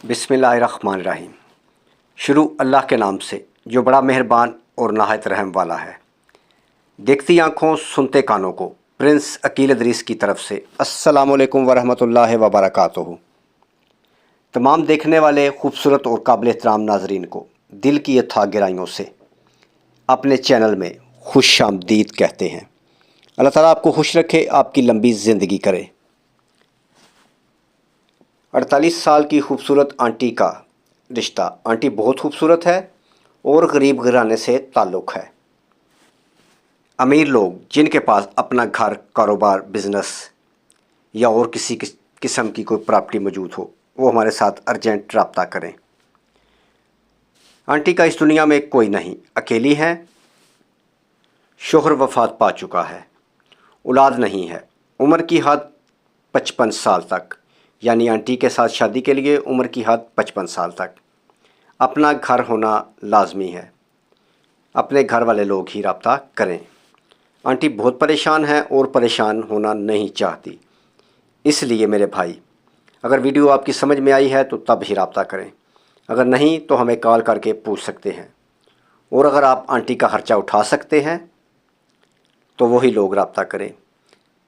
बिस्मिल्लाहिर्रहमानिर्रहीम। शुरू अल्लाह के नाम से जो बड़ा मेहरबान और नहायत रहम वाला है। देखती आँखों सुनते कानों को प्रिंस अकील इदरीस की तरफ से अस्सलामु अलैकुम वरहमतुल्लाहि वबरकातुहू। तमाम देखने वाले खूबसूरत और काबिल एहतराम नाजरीन को दिल की अथाह गहराइयों से अपने चैनल में खुश आमदीद कहते हैं। अल्लाह ताला आपको खुश रखे, आपकी लंबी ज़िंदगी करे। 48 साल की खूबसूरत आंटी का रिश्ता। आंटी बहुत खूबसूरत है और गरीब घराने से ताल्लुक़ है। अमीर लोग जिनके पास अपना घर, कारोबार, बिज़नेस या और किसी किस्म की कोई प्रॉपर्टी मौजूद हो, वो हमारे साथ अर्जेंट रब्ता करें। आंटी का इस दुनिया में कोई नहीं, अकेली हैं। शोहर वफ़ात पा चुका है, औलाद नहीं है। उम्र की हद 55 साल तक, यानी आंटी के साथ शादी के लिए उम्र की हद 55 साल तक। अपना घर होना लाजमी है। अपने घर वाले लोग ही रब्ता करें। आंटी बहुत परेशान है और परेशान होना नहीं चाहती। इसलिए मेरे भाई, अगर वीडियो आपकी समझ में आई है तो तब ही रब्ता करें, अगर नहीं तो हमें कॉल करके पूछ सकते हैं। और अगर आप आंटी का खर्चा उठा सकते हैं तो वही लोग रब्ता करें।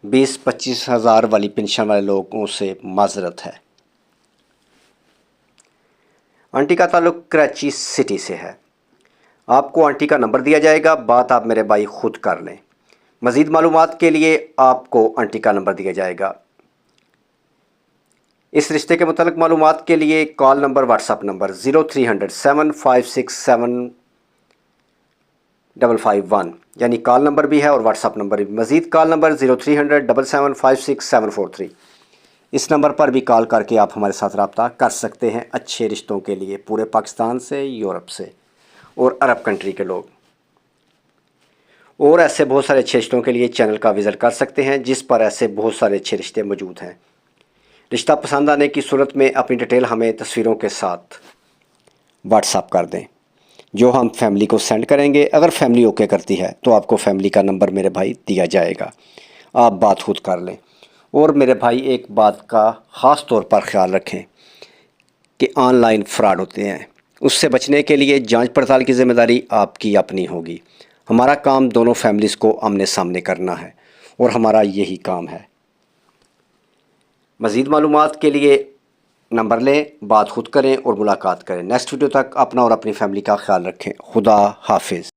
20-25 हज़ार वाली पेंशन वाले लोगों से माजरत है। आंटी का ताल्लुक़ कराची सिटी से है। आपको आंटी का नंबर दिया जाएगा, बात आप मेरे भाई ख़ुद कर लें। मज़ीद मालूमात के लिए आपको आंटी का नंबर दिया जाएगा। इस रिश्ते के मुतालिक मालूमात के लिए कॉल नंबर, व्हाट्सअप नंबर 0300 756 7551, यानी कॉल नंबर भी है और व्हाट्सअप नंबर भी। मज़ीद कॉल नंबर 0300 775 743। इस नंबर पर भी कॉल करके आप हमारे साथ रब्ता कर सकते हैं अच्छे रिश्तों के लिए, पूरे पाकिस्तान से, यूरोप से और अरब कंट्री के लोग। और ऐसे बहुत सारे अच्छे रिश्तों के लिए चैनल का विज़िट कर सकते हैं, जिस पर ऐसे बहुत सारे अच्छे रिश्ते मौजूद हैं। रिश्ता पसंद आने की सूरत में अपनी डिटेल हमें तस्वीरों के साथ व्हाट्सअप कर दें, जो हम फैमिली को सेंड करेंगे। अगर फैमिली ओके करती है तो आपको फैमिली का नंबर मेरे भाई दिया जाएगा, आप बात खुद कर लें। और मेरे भाई, एक बात का ख़ास तौर पर ख्याल रखें कि ऑनलाइन फ़्रॉड होते हैं। उससे बचने के लिए जांच पड़ताल की ज़िम्मेदारी आपकी अपनी होगी। हमारा काम दोनों फैमिलीज़ को आमने सामने करना है और हमारा यही काम है। मज़ीद मालूमात के लिए नंबर लें, बात खुद करें और मुलाकात करें। नेक्स्ट वीडियो तक अपना और अपनी फैमिली का ख्याल रखें। खुदा हाफिज़।